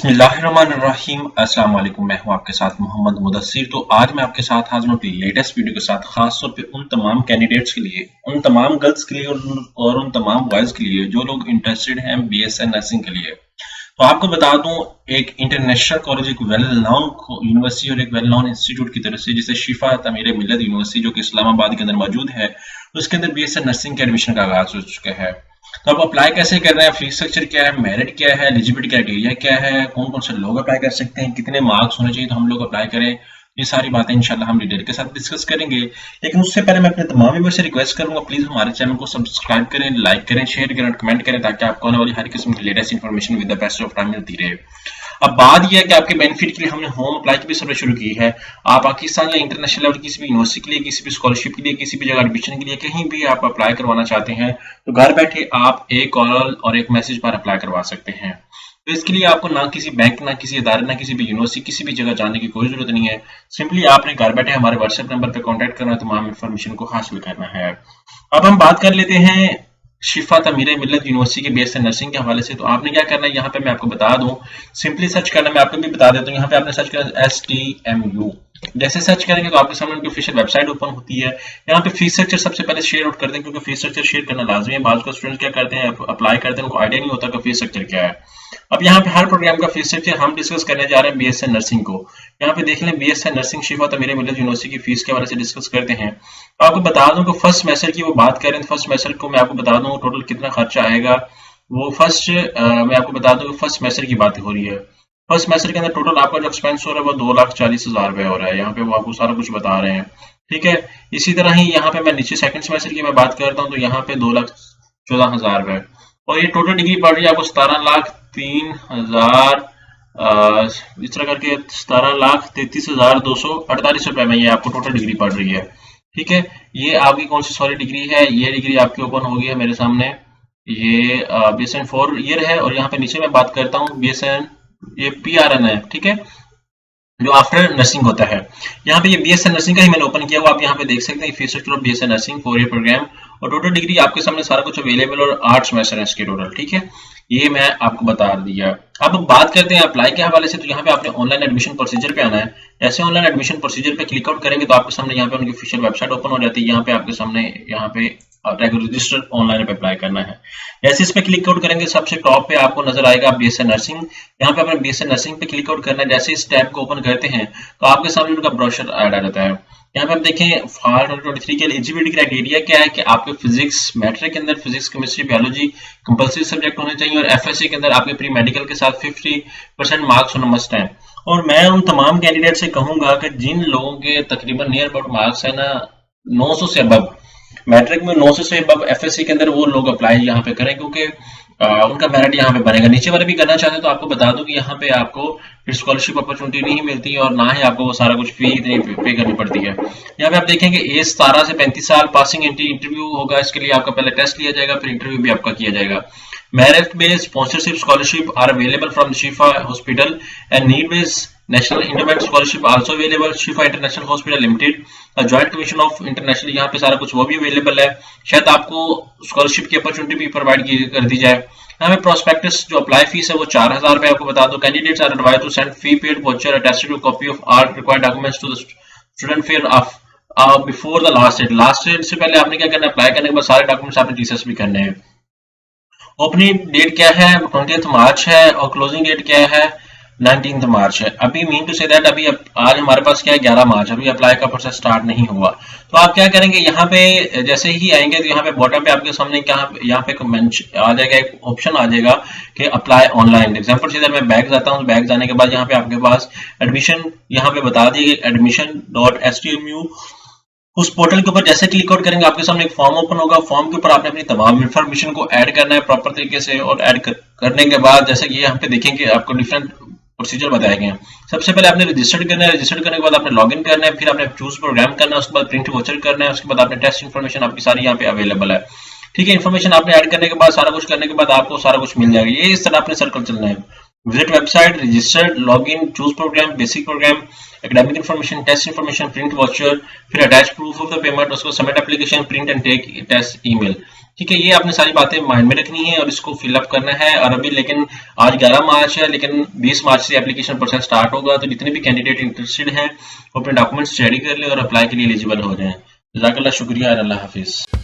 बिस्मिल्लाहिर्रहमानिर्रहीम। अस्सलाम वालेकुम। मैं हूं आपके साथ मोहम्मद मुदस्सिर। तो आज मैं आपके साथ हाजिर हूं अपनी लेटेस्ट वीडियो के साथ, खास तौर पे उन तमाम कैंडिडेट्स के लिए, उन तमाम गर्ल्स के लिए और उन तमाम बॉयज के लिए जो लोग इंटरेस्टेड हैं बीएसएन नर्सिंग के लिए। तो आपको बता दूं, एक इंटरनेशनल कॉलेज, एक वेल नोन यूनिवर्सिटी और एक वेल नोन इंस्टीट्यूट की तरफ से, जिसे शिफा तमीर मिल्लत यूनिवर्सिटी जो कि इस्लामाबाद के अंदर मौजूद है, उसके अंदर बीएसएन नर्सिंग के एडमिशन का आगाज हो चुका है। तो आप अप्लाई कैसे कर रहे हैं, फीस स्ट्रक्चर क्या है, मेरिट क्या है, एलिजिबिलिटी क्राइटेरिया क्या है, कौन कौन से लोग अप्लाई कर सकते हैं, कितने मार्क्स होने चाहिए तो हम लोग अप्लाई करें, ये सारी बातें इंशाल्लाह हम डिटेल के साथ डिस्कस करेंगे। लेकिन उससे पहले मैं अपने तमाम मेंबर्स से रिक्वेस्ट करूंगा, प्लीज हमारे चैनल को सब्सक्राइब करें, लाइक करें, शेयर करें, कमेंट करें, ताकि आपको आने वाली हर किस्म की latest information with the best of time मिलती रहे। अब बात यह है कि आपके बेनिफिट के लिए हमने होम अप्लाई की भी सर्विस शुरू की है। आप पाकिस्तान या इंटरनेशनल लेवल किसी भी यूनिवर्सिटी के लिए, किसी भी स्कॉलरशिप के लिए, किसी भी जगह एडमिशन के लिए, कहीं भी आप अप्लाई करवाना चाहते हैं तो घर बैठे आप एक कॉल और एक मैसेज पर अप्लाई करवा सकते हैं। तो इसके लिए आपको ना किसी बैंक, ना किसी इदारे, ना किसी भी यूनिवर्सिटी, किसी भी जगह जाने की कोई जरूरत नहीं है। सिंपली आपने घर बैठे हमारे व्हाट्सएप नंबर पर कॉन्टैक्ट करना है, तमाम इन्फॉर्मेशन को हासिल करना है। अब हम बात कर लेते हैं शिफा तमीर मिल्लत यूनिवर्सिटी के बीएसएन नर्सिंग के हवाले से। तो आपने क्या करना है, यहाँ पे मैं आपको बता दूं, सिंपली सर्च करना, मैं आपको भी बता देता हूँ। यहाँ पे आपने सर्च करना STMU। जैसे सर्च करेंगे तो आपके सामने उनकी ऑफिशियल वेबसाइट ओपन होती है। यहाँ पे फीस स्ट्रक्चर सबसे पहले शेयर आउट कर दें, क्योंकि फीस स्ट्रक्चर शेयर करना लाजमी है। बाद को स्टूडेंट क्या करते हैं, अप्लाई करते हैं, उनको आइडिया नहीं होता कि फीस स्ट्रक्चर क्या है। अब यहाँ पे हर प्रोग्राम का फीस स्ट्रक्चर हम डिस्कस करने जा रहे हैं बीएसएन नर्सिंग को। यहाँ पे देख लें, बीएसएन नर्सिंग शिफा तमीर मिल्लत यूनिवर्सिटी की फीस के हवाले से डिस्कस करते हैं। तो आपको बता दूं कि फर्स्ट सेमेस्टर की वो बात करें तो फर्स्ट सेमेस्टर को मैं आपको बता दूं टोटल कितना खर्चा आएगा। वो मैं आपको बता दूं कि फर्स्ट सेमेस्टर की बात हो रही है। फर्स्ट सेमेस्टर के अंदर टोटल आपका जो एक्सपेंस हो रहा है वो 2,40,000 रुपए हो रहा है। यहाँ पे वो आपको सारा कुछ बता रहे हैं, ठीक है। इसी तरह ही यहाँ पे मैं नीचे सेकंड सेमेस्टर की मैं बात करता हूँ तो यहाँ पे 2,14,000 रुपए, और ये टोटल डिग्री पड़ रही है आपको 17,03,000, इस तरह करके 17,33,248 रुपए में ये आपको टोटल डिग्री पड़ रही है, ठीक है। ये आपकी कौन सी सॉरी डिग्री है, ये डिग्री आपकी ओपन हो गई है मेरे सामने। ये BSN 4 ईयर है, और यहाँ पे नीचे मैं बात करता हूँ BSN, ये PRN है, ठीक है, जो आफ्टर नर्सिंग होता है। यहाँ पे ये बीएसएन नर्सिंग का ही मैंने ओपन किया हुआ, आप यहाँ पे देख सकते हैं fees structure of BSN nursing 4 year program, और टोटल डिग्री आपके सामने सारा कुछ अवेलेबल, और 8 सेमेस्टर है इसके टोटल, ठीक है। ये मैं आपको बता दिया। अब बात करते हैं अप्लाई के हवाले से। तो यहाँ पे आपने ऑनलाइन एडमिशन प्रोसीजर पे आना है। जैसे ऑनलाइन एडमिशन प्रोसीजर पे क्लिक आउट करेंगे तो आपके सामने यहाँ पे उनकी ऑफिशियल वेबसाइट ओपन हो जाती है। यहाँ पे आपके सामने यहाँ पे रजिस्टर ऑनलाइन पे अप्लाई करना है। जैसे इस पे क्लिक आउट करेंगे, सबसे टॉप पे आपको नजर आएगा बीएसएन नर्सिंग। यहाँ पे आपने बीएसएन नर्सिंग पे क्लिक आउट करना है। जैसे इस टैब को ओपन करते हैं तो आपके सामने उनका ब्रोशर ऐड आ जाता है। यहाँ पे आप देखें फॉर 2023 के एलिजिबिलिटी क्राइटेरिया क्या है कि आपके फिजिक्स मैट्रिक के अंदर physics, chemistry, biology compulsory subject होने चाहिए, और एफएससी के अंदर आपके प्री मेडिकल के साथ 50% मार्क्स होना मस्ट है। और मैं उन तमाम कैंडिडेट से कहूंगा कि जिन लोगों के तकरीबन नियर अबाउट मार्क्स है ना 900 से अबव, मैट्रिक में 900 से अबव, एफएससी के अंदर वो लोग अप्लाई यहाँ पे करें, क्योंकि उनका मेरिट यहाँ पे बनेगा। नीचे वाले भी करना चाहते हैं तो आपको बता दूं कि यहाँ पे आपको फिर स्कॉलरशिप अपॉर्चुनिटी नहीं मिलती, और ना ही आपको वो सारा कुछ फी इतनी पे करनी पड़ती है। यहाँ पे आप देखेंगे एज 17 से 35 साल, पासिंग इंटरव्यू होगा, इसके लिए आपका पहले टेस्ट लिया जाएगा, फिर इंटरव्यू भी आपका किया जाएगा। Merit based sponsorship scholarship are available from Shifa hospital, and need based national endowment scholarship also available Shifa international hospital limited, joint commission of international, यहाँ पे सारा कुछ वो भी अवेलेबल है। शायद आपको स्कॉलरशिप की अपॉर्चुनिटी भी प्रोवाइड कर दी जाए। यहाँ पे प्रोस्पेक्टस जो अप्लाई फीस है वो 4,000 रुपए आपको बता दो। Candidates are advised to send fee paid voucher attested two copy of all required documents to the student fair of before the last date. Last date से पहले आपने क्या करना है, अप्लाई करने के बाद सारे डॉक्यूमेंट्स आपने टीसीएस भी करने हैं। ओपनिंग डेट क्या है, 20 मार्च है, और क्लोजिंग डेट क्या है, 19 मार्च है। अभी मीन टू से दैट अभी आज हमारे पास क्या है 11 मार्च, अभी अप्लाई का प्रोसेस स्टार्ट नहीं हुआ। तो आप क्या करेंगे, यहाँ पे जैसे ही आएंगे तो यहाँ पे बॉटम पे आपके सामने क्या यहाँ पे आ जाएगा, एक ऑप्शन आ जाएगा कि अप्लाई ऑनलाइन। एग्जाम्पल से मैं बैग जाता हूँ, बैग जाने के बाद यहाँ पे आपके पास एडमिशन यहाँ पे बता दी admission.stmu, उस पोर्टल के ऊपर जैसे क्लिक आउट करेंगे आपके सामने एक फॉर्म ओपन होगा। फॉर्म के ऊपर आपने अपनी तमाम इन्फॉर्मेशन को ऐड करना है प्रॉपर तरीके से, और ऐड करने के बाद जैसे कि यहाँ पे देखेंगे आपको डिफरेंट प्रोसीजर बताए गए हैं। सबसे पहले आपने रजिस्टर्ड करना है, रजिस्टर्ड करने के बाद आपने लॉगिन करना है, फिर आपने चूज प्रोग्राम करना है, उसके बाद प्रिंट वाउचर करना है, उसके बाद आपने टेस्ट इन्फॉर्मेशन आपकी सारी यहाँ पे अवेलेबल है, ठीक है। इन्फॉर्मेशन आपने ऐड करने के बाद सारा कुछ करने के बाद आपको सारा कुछ मिल जाएगा। ये इस तरह आपने सर्कल चलना है, visit website, registered, login, choose program, basic program, academic information, test information, print voucher, फिर attach proof of the payment, उसको submit application, print and take test email, ठीक है, ये आपने सारी बातें माइंड में रखनी है और इसको फिलअप करना है। और अभी लेकिन आज 11 मार्च है, लेकिन 20 मार्च से एप्लीकेशन प्रोसेस स्टार्ट होगा, तो जितने भी कैंडिडेट इंटरेस्टेड हैं वो अपने डॉक्यूमेंट्स रेडी कर ले और अप्लाई के लिए एलिजिबल हो जाएं। जज़ाकल्लाह, शुक्रिया, अल्लाह हाफिज।